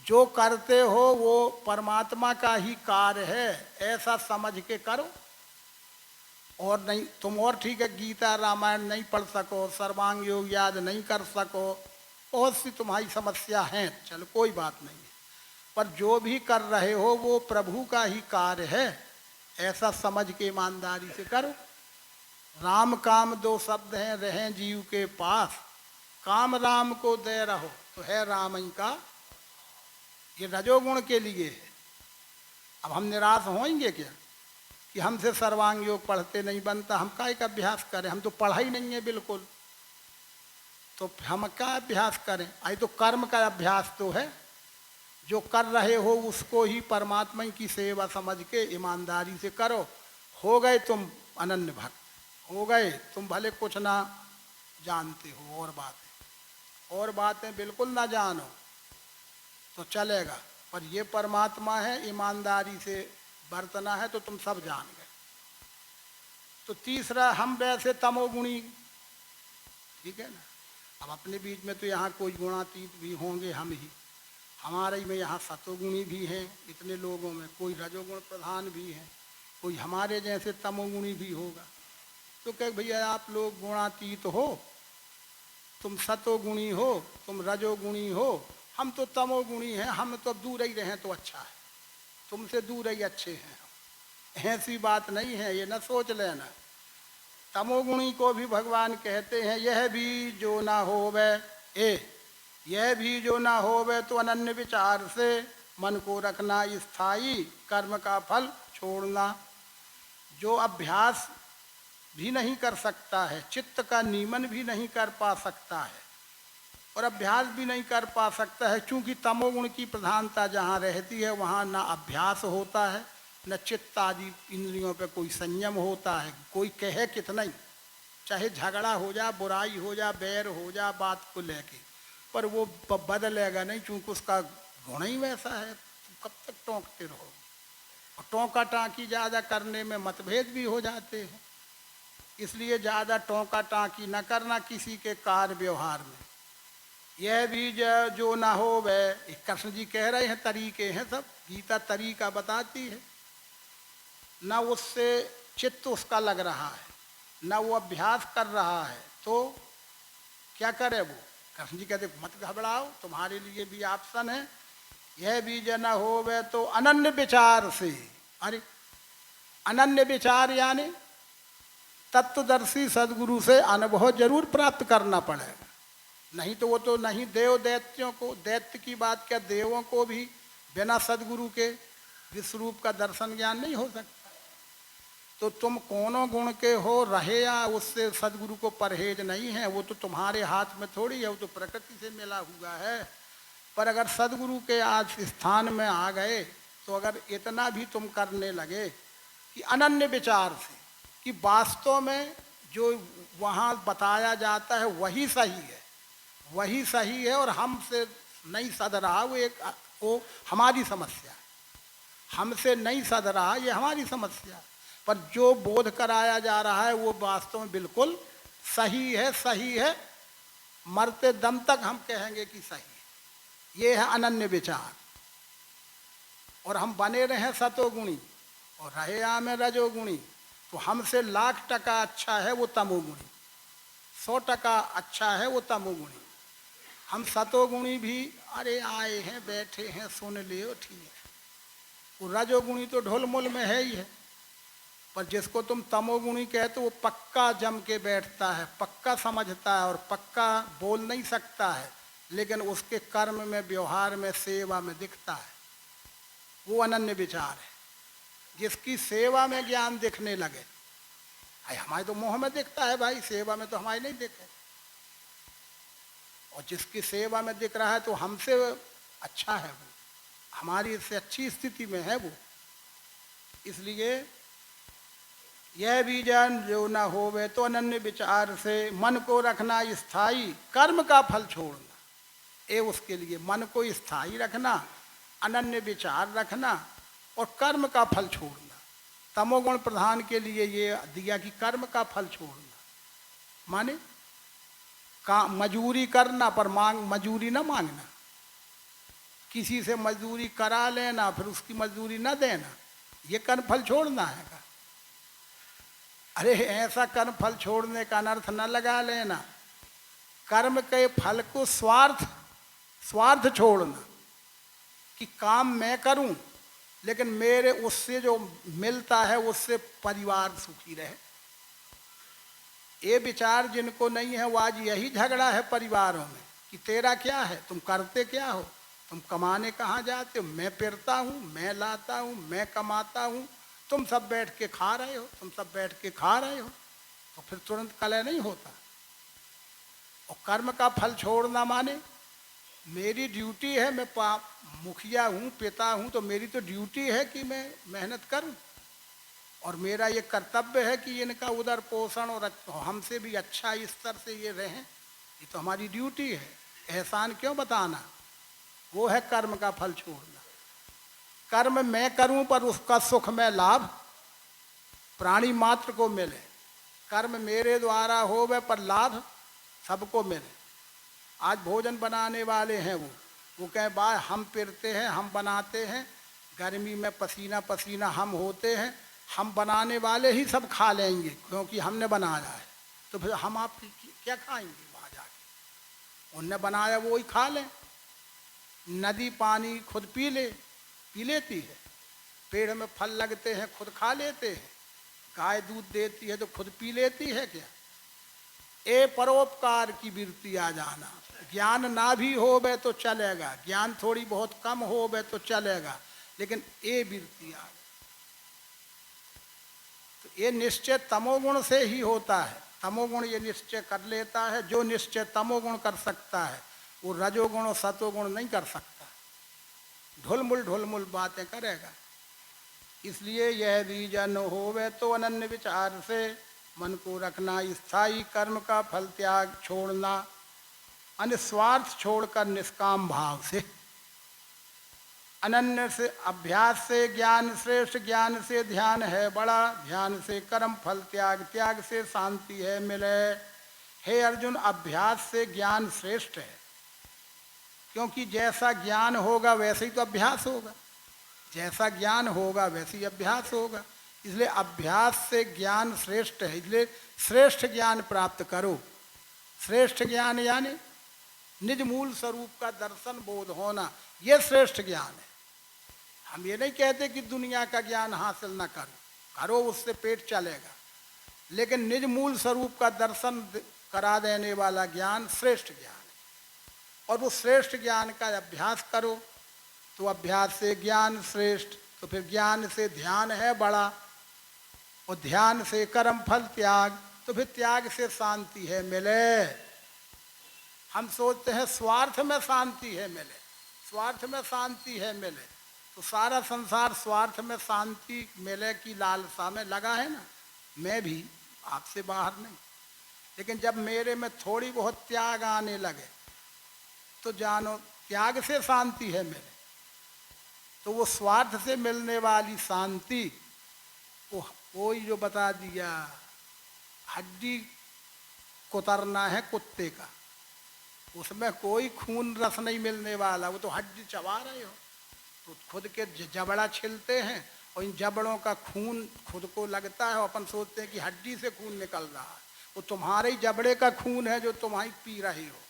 जो करते हो वो परमात्मा का ही कार्य है, ऐसा समझ के करो। और नहीं तुम, और ठीक है गीता रामायण नहीं पढ़ सको, सर्वांग योग याद नहीं कर सको, बहुत सी तुम्हारी समस्या हैं, चलो कोई बात नहीं है। पर जो भी कर रहे हो वो प्रभु का ही कार्य है, ऐसा समझ के ईमानदारी से करो। राम काम 2 शब्द हैं, रहें जीव के पास। काम राम को दे रहो तो है राम ही का। ये रजोगुण के लिए है। अब हम निराश होंगे क्या कि हमसे सर्वांग योग पढ़ते नहीं बनता? हम काय का अभ्यास करें? हम तो पढ़ा ही नहीं है बिल्कुल, तो हम क्या अभ्यास करें? आई तो कर्म का अभ्यास तो है। जो कर रहे हो उसको ही परमात्मा की सेवा समझ के ईमानदारी से करो। हो गए तुम अनन्य भक्त, हो गए तुम। भले कुछ ना जानते हो, और बातें बिल्कुल ना जानो तो चलेगा, पर ये परमात्मा है, ईमानदारी से बरतना है तो तुम सब जान गए। तो तीसरा, हम वैसे तमोगुणी, ठीक है ना। अब अपने बीच में तो यहाँ कोई गुणातीत भी होंगे हम ही, हमारे में यहाँ सतोगुणी भी हैं इतने लोगों में, कोई रजोगुण प्रधान भी हैं, कोई हमारे जैसे तमोगुणी भी होगा। तो कह भैया आप लोग गुणातीत हो, तुम सतोगुणी हो, तुम रजोगुणी हो, हम तो तमोगुणी हैं, हम तो दूर ही रहें तो अच्छा है, तुमसे दूर ही अच्छे हैं। ऐसी बात नहीं है, ये न सोच लेना। तमोगुणी को भी भगवान कहते हैं, यह भी जो ना होवे, यह भी जो ना होवे तो अनन्य विचार से मन को रखना स्थायी, कर्म का फल छोड़ना। जो अभ्यास भी नहीं कर सकता है, चित्त का नियमन भी नहीं कर पा सकता है और अभ्यास भी नहीं कर पा सकता है, क्योंकि तमोगुण की प्रधानता जहाँ रहती है वहाँ ना अभ्यास होता है, न चित्त आदि इंद्रियों पे कोई संयम होता है। कोई कहे कितना ही, चाहे झगड़ा हो जा, बुराई हो जा, बैर हो जा बात को लेके, पर वो बदलेगा नहीं, क्योंकि उसका गुण ही वैसा है। कब तक टोंकते रहो? और टोंका टाँकी ज़्यादा करने में मतभेद भी हो जाते हैं। इसलिए ज़्यादा टोंका टाँकी न करना किसी के कार्य व्यवहार में। यह भी जो ना हो वह, कृष्ण जी कह रहे हैं, तरीके हैं सब, गीता तरीका बताती है। न उससे चित्त उसका लग रहा है, न वो अभ्यास कर रहा है, तो क्या करे वो? कृष्ण जी कहते मत घबराओ, तुम्हारे लिए भी ऑप्शन है। यह बीज न हो वह तो अनन्य विचार से। अरे अनन्य विचार यानी तत्वदर्शी सदगुरु से अनुभव जरूर प्राप्त करना पड़ेगा, नहीं तो वो तो नहीं। देव दैत्यों को, दैत्य की बात क्या, देवों को भी बिना सदगुरु के विश्वरूप का दर्शन ज्ञान नहीं हो सकता। तो तुम कोनो गुण के हो रहे या उससे सदगुरु को परहेज नहीं है, वो तो तुम्हारे हाथ में थोड़ी है, वो तो प्रकृति से मिला हुआ है। पर अगर सदगुरु के आज स्थान में आ गए तो अगर इतना भी तुम करने लगे कि अनन्य विचार से कि वास्तव में जो वहाँ बताया जाता है वही सही है, वही सही है और हमसे नहीं सद रहा, वो हमारी समस्या, हमसे नहीं सद रहा, ये हमारी समस्या। पर जो बोध कराया जा रहा है वो वास्तव में बिल्कुल सही है, सही है, मरते दम तक हम कहेंगे कि सही है। ये है अनन्य विचार। और हम बने रहे सतोगुणी और रहे आमे रजोगुणी, तो हमसे 1,00,000% अच्छा है वो तमोगुणी, 100% अच्छा है वो तमोगुणी। हम सतोगुणी भी अरे आए हैं, बैठे हैं, सुन लियो, ठीक है। वो रजोगुणी तो ढोलमोल में है ही है। पर जिसको तुम तमोगुणी कहते वो पक्का जम के बैठता है, पक्का समझता है और पक्का बोल नहीं सकता है, लेकिन उसके कर्म में, व्यवहार में, सेवा में दिखता है। वो अनन्य विचार है। जिसकी सेवा में ज्ञान दिखने लगे, हमारे तो मोह में दिखता है भाई, सेवा में तो हमारी नहीं दिखे। और जिसकी सेवा में दिख रहा है तो हमसे अच्छा है वो, हमारी इससे अच्छी स्थिति में है वो। इसलिए यह भी जान जो न होवे तो अनन्य विचार से मन को रखना स्थायी, कर्म का फल छोड़ना। ये उसके लिए मन को स्थायी रखना, अनन्य विचार रखना और कर्म का फल छोड़ना। तमोगुण प्रधान के लिए ये दिया कि कर्म का फल छोड़ना, माने का मजूरी करना पर मजूरी ना मांगना, किसी से मजदूरी करा लेना फिर उसकी मजदूरी ना देना, ये कर्म फल छोड़ना है का? अरे ऐसा कर्म फल छोड़ने का अनर्थ न लगा लेना। कर्म के फल को स्वार्थ छोड़ना कि काम मैं करूं लेकिन मेरे उससे जो मिलता है उससे परिवार सुखी रहे। ये विचार जिनको नहीं है वो आज यही झगड़ा है परिवारों में कि तेरा क्या है, तुम करते क्या हो, तुम कमाने कहाँ जाते हो, मैं फिरता हूँ, मैं लाता हूँ, मैं कमाता हूँ, तुम सब बैठ के खा रहे हो, तुम सब बैठ के खा रहे हो, तो फिर तुरंत कलह नहीं होता। और कर्म का फल छोड़ना माने मेरी ड्यूटी है, मैं मुखिया हूँ, पिता हूँ, तो मेरी तो ड्यूटी है कि मैं मेहनत करूँ और मेरा ये कर्तव्य है कि इनका उदर पोषण और हमसे भी अच्छा स्तर से ये रहें, ये तो हमारी ड्यूटी है। एहसान क्यों बताना, वो है कर्म का फल छोड़ना। कर्म मैं करूं पर उसका सुख में लाभ प्राणी मात्र को मिले, कर्म मेरे द्वारा होवे पर लाभ सबको मिले। आज भोजन बनाने वाले हैं वो कहें बा हम पिरते हैं, हम बनाते हैं, गर्मी में पसीना पसीना हम होते हैं, हम बनाने वाले ही सब खा लेंगे क्योंकि हमने बनाया है, तो फिर हम आप क्या खाएंगे वहाँ जाके? उनने बनाया वो ही खा लें। नदी पानी खुद पी लेती है, पेड़ में फल लगते हैं खुद खा लेते हैं, गाय दूध देती है तो खुद पी लेती है क्या? ए परोपकार की वृत्ति आ जाना। ज्ञान ना भी हो बे तो चलेगा, ज्ञान थोड़ी बहुत कम हो बे तो चलेगा, लेकिन ए वृत्ति आ गई तो ये निश्चय तमोगुण से ही होता है। तमोगुण ये निश्चय कर लेता है। जो निश्चय तमोगुण कर सकता है वो रजोगुण और सतोगुण नहीं कर सकता, ढुलमुल बातें करेगा। इसलिए यह रीजन होवे तो अनन्य विचार से मन को रखना, स्थायी कर्म का फल त्याग छोड़ना, अनिस्वार्थ छोड़कर निष्काम भाव से, अनन्य से अभ्यास से ज्ञान श्रेष्ठ, ज्ञान से ध्यान है बड़ा, ध्यान से कर्म फल त्याग, त्याग से शांति है मिले। हे अर्जुन, अभ्यास से ज्ञान श्रेष्ठ है, क्योंकि जैसा ज्ञान होगा वैसे ही तो अभ्यास होगा, जैसा ज्ञान होगा वैसे ही अभ्यास होगा। इसलिए अभ्यास से ज्ञान श्रेष्ठ है, इसलिए श्रेष्ठ ज्ञान प्राप्त करो। श्रेष्ठ ज्ञान यानी निज मूल स्वरूप का दर्शन बोध होना, यह श्रेष्ठ ज्ञान है। हम ये नहीं कहते कि दुनिया का ज्ञान हासिल न करो, करो, उससे पेट चलेगा, लेकिन निज मूल स्वरूप का दर्शन करा देने वाला ज्ञान श्रेष्ठ ज्ञान है। और वो श्रेष्ठ ज्ञान का अभ्यास करो तो अभ्यास से ज्ञान श्रेष्ठ, तो फिर ज्ञान से ध्यान है बड़ा, और ध्यान से कर्म फल त्याग, तो फिर त्याग से शांति है मिले। हम सोचते हैं स्वार्थ में शांति है मिले, स्वार्थ में शांति है मिले, तो सारा संसार स्वार्थ में शांति मिले की लालसा में लगा है ना। मैं भी आपसे बाहर नहीं, लेकिन जब मेरे में थोड़ी बहुत त्याग आने लगे तो जानो त्याग से शांति है मिले। तो वो स्वार्थ से मिलने वाली शांति, वो ही जो बता दिया, हड्डी कुतरना है कुत्ते का, उसमें कोई खून रस नहीं मिलने वाला, वो तो हड्डी चबा रहे हो, तो खुद के जबड़ा छिलते हैं और इन जबड़ों का खून खुद को लगता है, अपन सोचते हैं कि हड्डी से खून निकल रहा है, वो तुम्हारे ही जबड़े का खून है जो तुम्हारी पी रही हो।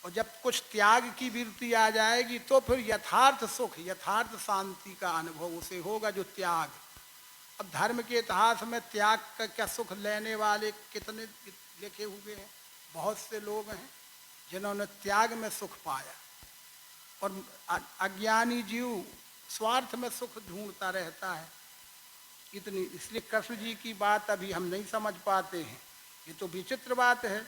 और जब कुछ त्याग की वृत्ति आ जाएगी तो फिर यथार्थ सुख, यथार्थ शांति का अनुभव उसे होगा जो त्याग। अब धर्म के इतिहास में त्याग का क्या सुख लेने वाले कितने लिखे हुए हैं, बहुत से लोग हैं जिन्होंने त्याग में सुख पाया, और अज्ञानी जीव स्वार्थ में सुख ढूंढता रहता है। इतनी, इसलिए कृष्ण जी की बात अभी हम नहीं समझ पाते हैं। ये तो विचित्र बात है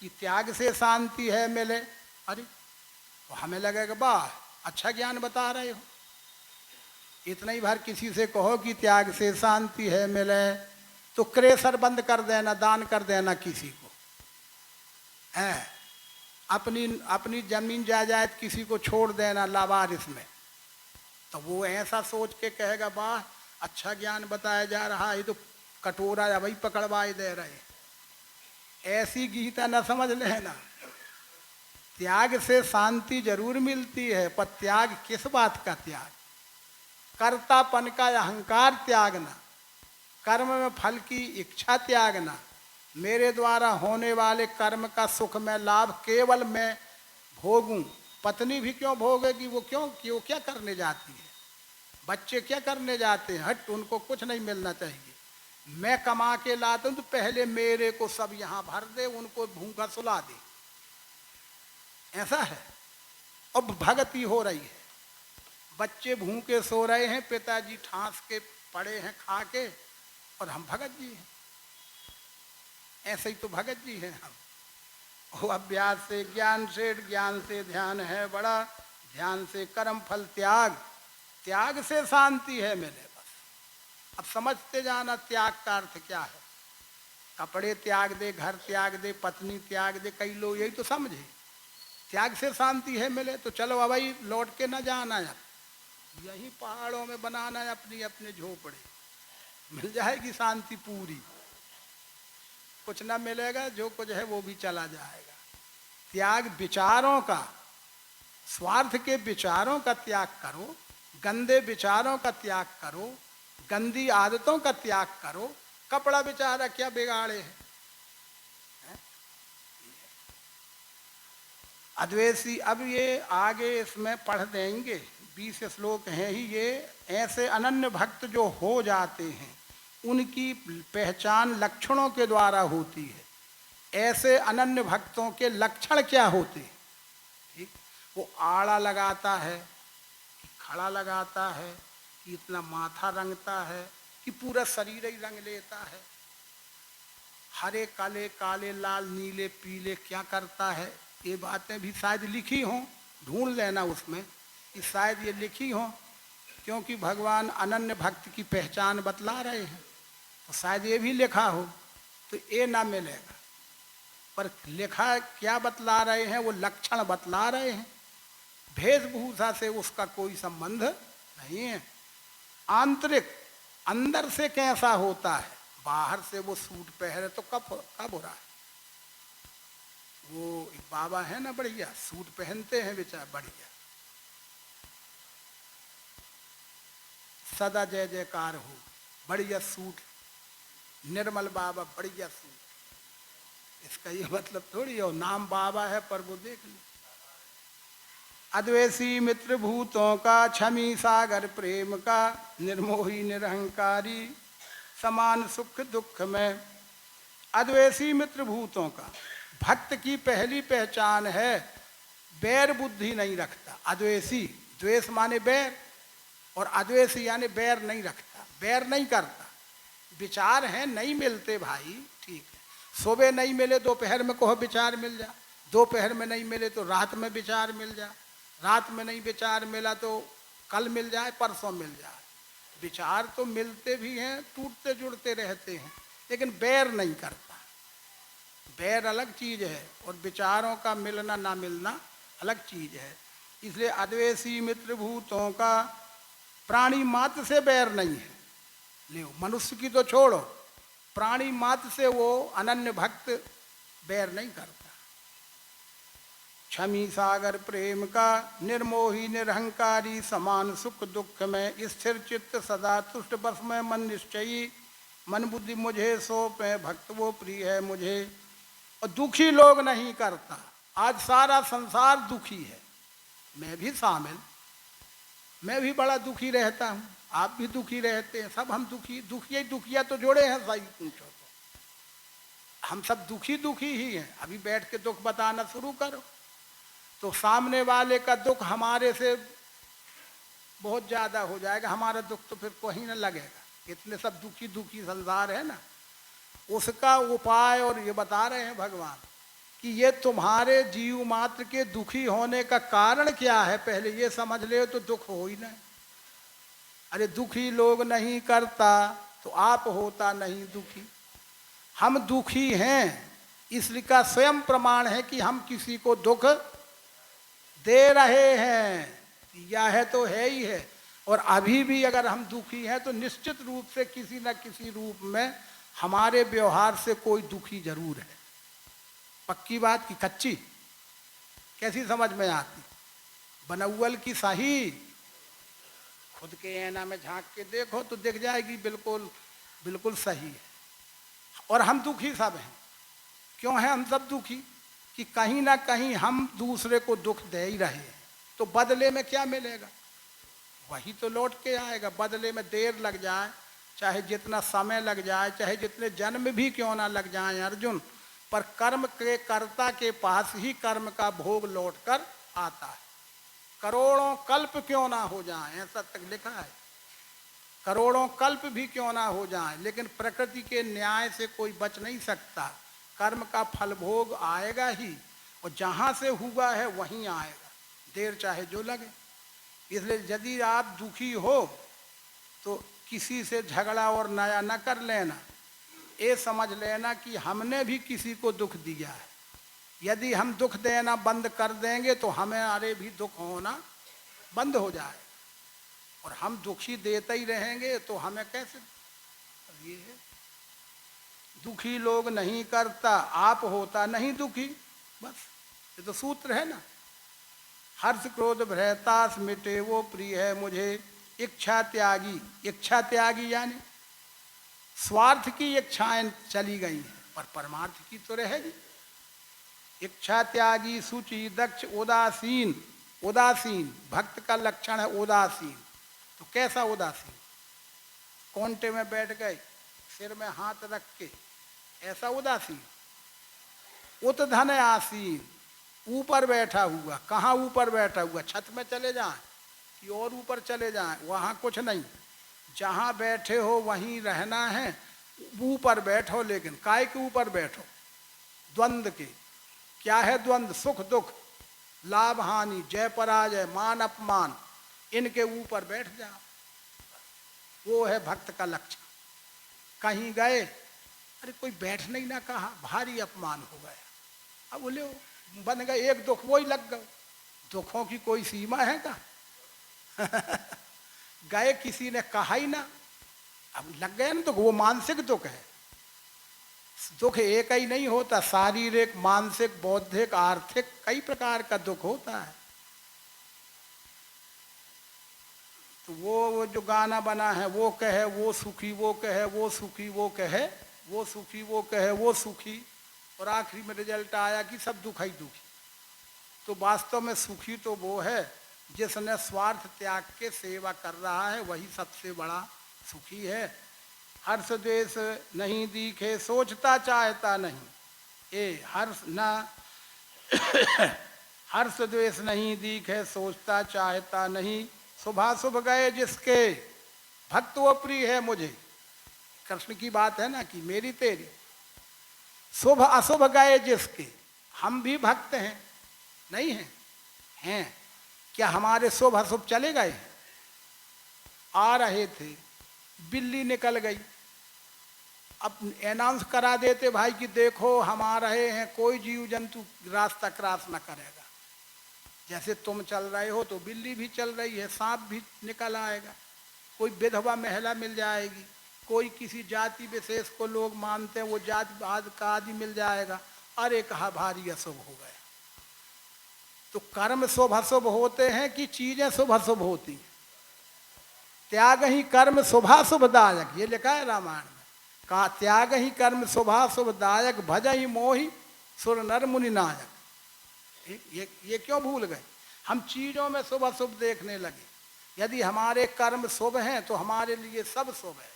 कि त्याग से शांति है मिले। अरे तो हमें लगेगा वाह अच्छा ज्ञान बता रहे हो। इतना ही बार किसी से कहो कि त्याग से शांति है मिले तो क्रेशर बंद कर देना, दान कर देना किसी को, है अपनी जमीन जायदाद किसी को छोड़ देना लावारिस में, तो वो ऐसा सोच के कहेगा वाह अच्छा ज्ञान बताया जा रहा है, तो कटोरा या वही पकड़वाए दे रहे। ऐसी गीता न समझ लेना। त्याग से शांति जरूर मिलती है, पर त्याग किस बात का त्याग? कर्तापन का अहंकार त्यागना, कर्म में फल की इच्छा त्यागना, मेरे द्वारा होने वाले कर्म का सुख में लाभ केवल मैं भोगूं। पत्नी भी क्यों भोगेगी? वो क्यों क्या करने जाती है? बच्चे क्या करने जाते हैं? हट, उनको कुछ नहीं मिलना चाहिए। मैं कमा के लाता हूं तो पहले मेरे को सब यहाँ भर दे, उनको भूखा सुला दे, ऐसा है। अब भगती हो रही है, बच्चे भूखे सो रहे हैं, पिताजी ठांस के पड़े हैं खा के, और हम भगत जी हैं। ऐसे ही तो भगत जी हैं हम। वो अभ्यास से ज्ञान से, ज्ञान से ध्यान है बड़ा, ध्यान से कर्म फल त्याग, त्याग से शांति है मेरे। बस अब समझते जाना त्याग का अर्थ क्या है। कपड़े त्याग दे, घर त्याग दे, पत्नी त्याग दे, कई लोग यही तो समझे त्याग से शांति है मिले। तो चलो अब भाई लौट के न जाना है, यही पहाड़ों में बनाना है अपनी अपने झोपड़े, मिल जाएगी शांति पूरी। कुछ ना मिलेगा, जो कुछ है वो भी चला जाएगा। त्याग विचारों का, स्वार्थ के विचारों का त्याग करो, गंदे विचारों का त्याग करो, गंदी आदतों का त्याग करो। कपड़ा बेचारा क्या बिगाड़े है? अद्वैसी, अब ये आगे इसमें पढ़ देंगे, 20 श्लोक हैं ही ये। ऐसे अनन्य भक्त जो हो जाते हैं, उनकी पहचान लक्षणों के द्वारा होती है। ऐसे अनन्य भक्तों के लक्षण क्या होते हैं? ठीक, वो आड़ा लगाता है कि खड़ा लगाता है कि इतना माथा रंगता है कि पूरा शरीर ही रंग लेता है, हरे काले काले लाल नीले पीले क्या करता है, ये बातें भी शायद लिखी हों, ढूंढ लेना उसमें कि शायद ये लिखी हों, क्योंकि भगवान अनन्य भक्त की पहचान बतला रहे हैं, तो शायद ये भी लिखा हो तो ये ना मिलेगा। पर लिखा क्या बतला रहे हैं? वो लक्षण बतला रहे हैं, वेशभूषा से उसका कोई संबंध नहीं है। आंतरिक अंदर से कैसा होता है, बाहर से वो सूट पहने तो कब कब हो रहा है। वो एक बाबा है ना, बढ़िया सूट पहनते हैं बेचारा, बढ़िया सदा जय जयकार हो, बढ़िया सूट, निर्मल बाबा बढ़िया सूट। इसका ये मतलब थोड़ी हो नाम बाबा है पर वो देख लो। अद्वैसी मित्र भूतों का, क्षमी सागर प्रेम का, निर्मोही निरहंकारी, समान सुख दुख में। अद्वैसी मित्र भूतों का, भक्त की पहली पहचान है बैर बुद्धि नहीं रखता। अद्वैसी, द्वेष माने बैर, और अद्वैसी यानी बैर नहीं रखता, बैर नहीं करता। विचार हैं नहीं मिलते भाई, ठीक है, सुबह नहीं मिले दोपहर में कहो विचार मिल जा, दोपहर में नहीं मिले तो रात में विचार मिल जा, रात में नहीं विचार मिला तो कल मिल जाए, परसों मिल जाए। विचार तो मिलते भी हैं, टूटते जुड़ते रहते हैं, लेकिन बैर नहीं करता। बैर अलग चीज है और विचारों का मिलना ना मिलना अलग चीज है। इसलिए अद्वैसी मित्र भूतों का, प्राणी मात्र से बैर नहीं है। ले मनुष्य की तो छोड़ो, प्राणी मात्र से वो अनन्य भक्त बैर नहीं करता। क्षमी सागर प्रेम का, निर्मोही निरहंकारी, समान सुख दुख में, स्थिर चित्त सदा तुष्ट, बस में मन निश्चयी, मन बुद्धि मुझे सौंप है, भक्त वो प्रिय है मुझे। और दुखी लोग नहीं करता। आज सारा संसार दुखी है, मैं भी शामिल, मैं भी बड़ा दुखी रहता हूँ, आप भी दुखी रहते हैं, सब हम दुखी, दुखिया दुखिया तो जोड़े हैं। सही पूछो तो हम सब दुखी दुखी ही हैं। अभी बैठ के दुख बताना शुरू करो तो सामने वाले का दुख हमारे से बहुत ज़्यादा हो जाएगा, हमारा दुख तो फिर कोई न लगेगा। इतने सब दुखी दुखी संसार है ना, उसका उपाय और ये बता रहे हैं भगवान कि ये तुम्हारे जीव मात्र के दुखी होने का कारण क्या है, पहले ये समझ ले तो दुख हो ही नहीं। अरे दुखी लोग नहीं करता तो आप होता नहीं दुखी। हम दुखी हैं, इसका स्वयं प्रमाण है कि हम किसी को दुख दे रहे हैं, या है तो है ही है। और अभी भी अगर हम दुखी हैं तो निश्चित रूप से किसी न किसी रूप में हमारे व्यवहार से कोई दुखी जरूर है। पक्की बात की कच्ची कैसी समझ में आती? बनौवल की सही, खुद के ऐना में झांक के देखो तो दिख जाएगी, बिल्कुल बिल्कुल सही है। और हम दुखी सब हैं। क्यों हैं हम सब दुखी? कि कहीं ना कहीं हम दूसरे को दुख दे ही रहे हैं, तो बदले में क्या मिलेगा? वही तो लौट के आएगा। बदले में देर लग जाए, चाहे जितना समय लग जाए, चाहे जितने जन्म भी क्यों ना लग जाए अर्जुन, पर कर्म के कर्ता के पास ही कर्म का भोग लौट कर आता है। करोड़ों कल्प क्यों ना हो जाए, ऐसा तक लिखा है, करोड़ों कल्प भी क्यों ना हो जाए, लेकिन प्रकृति के न्याय से कोई बच नहीं सकता। कर्म का फल भोग आएगा ही, और जहाँ से हुआ है वहीं आएगा, देर चाहे जो लगे। इसलिए यदि आप दुखी हो तो किसी से झगड़ा और नया न कर लेना, ये समझ लेना कि हमने भी किसी को दुख दिया है। यदि हम दुख देना बंद कर देंगे तो हमारे भी दुख होना बंद हो जाए, और हम दुखी देते ही रहेंगे तो हमें कैसे? ये है दुखी लोग नहीं करता, आप होता नहीं दुखी, बस ये तो सूत्र है ना। हर्ष क्रोध भयतास मिटे वो प्रिय है मुझे, इच्छा त्यागी। इच्छा त्यागी यानी स्वार्थ की इच्छाएं चली गई हैं, पर परमार्थ की तो रहेगी। इच्छा त्यागी सूची दक्ष उदासीन। उदासीन भक्त का लक्षण है उदासीन। तो कैसा उदासीन? कोंटे में बैठ गए, सिर में हाथ रख के, ऐसा उदासीन। उत धन आसीन, ऊपर बैठा हुआ। कहाँ ऊपर बैठा हुआ? छत में चले जाएं कि और ऊपर चले जाएं, वहाँ कुछ नहीं। जहाँ बैठे हो वहीं रहना है। ऊपर बैठो, लेकिन काय के ऊपर बैठो? द्वंद्व के। क्या है द्वंद्व? सुख दुख, लाभ हानि, जय पराजय, मान अपमान, इनके ऊपर बैठ जाओ। वो है भक्त का लक्ष्य। कहीं गए, अरे कोई बैठने ही ना कहा, भारी अपमान हो गया। अब बोले बन गए एक दुख, वो ही लग गए। दुखों की कोई सीमा है क्या? गए, किसी ने कहा ही ना, अब लग गया ना। तो वो मानसिक दुख है। दुख एक ही नहीं होता, शारीरिक, मानसिक, बौद्धिक, आर्थिक, कई प्रकार का दुख होता है। तो वो जो गाना बना है, वो कहे वो सुखी, वो कहे वो सुखी, वो कहे वो सुखी, वो कहे वो सुखी, और आखिरी में रिजल्ट आया कि सब दुख ही दुखी। तो वास्तव में सुखी तो वो है जिसने स्वार्थ त्याग के सेवा कर रहा है, वही सबसे बड़ा सुखी है। हर्ष द्वेष नहीं दिखे, सोचता चाहता नहीं। ए हर्ष ना हर्ष द्वेष नहीं दिखे, सोचता चाहता नहीं। शुभाशुभ गए जिसके, भक्त वो प्रिय है मुझे। कृष्ण की बात है ना कि मेरी तेरी। शुभ अशुभ गए जिसके, हम भी भक्त हैं, नहीं हैं? हैं। क्या हमारे शुभ अशुभ चले गए? आ रहे थे, बिल्ली निकल गई। अब अनाउंस करा देते भाई कि देखो हम आ रहे हैं, कोई जीव जंतु रास्ता क्रॉस न करेगा। जैसे तुम चल रहे हो तो बिल्ली भी चल रही है, सांप भी निकल आएगा, कोई विधवा महिला मिल जाएगी, कोई किसी जाति विशेष को लोग मानते हैं वो जातिवाद का आदि मिल जाएगा। अरे कहा भारी अशुभ हो गया। तो कर्म शुभ अशुभ होते हैं कि चीजें शुभ अशुभ होती हैं? त्याग ही कर्म शुभाशुभदायक, ये लिखा है रामायण में। कहा त्याग ही कर्म शुभाशुभदायक, भज ही मोहि सुर नर मुनि नायक। ये क्यों भूल गए? हम चीजों में शुभ अशुभ देखने लगे। यदि हमारे कर्म शुभ हैं तो हमारे लिए सब शुभ है,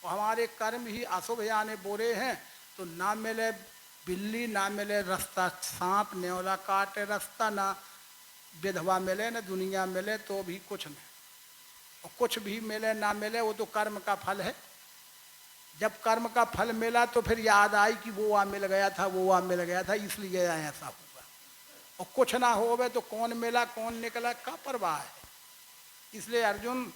और हमारे कर्म ही अशुभ यानी बुरे हैं तो ना मिले बिल्ली, ना मिले रास्ता सांप, न्योला काटे रास्ता, ना विधवा मिले, ना दुनिया मिले, तो भी कुछ नहीं। और कुछ भी मिले ना मिले वो तो कर्म का फल है। जब कर्म का फल मिला तो फिर याद आई कि वो वहाँ मिल गया था, वो वहाँ मिल गया था, इसलिए ऐसा हुआ। और कुछ ना होवे तो कौन मिला कौन निकला का परवाह है। इसलिए अर्जुन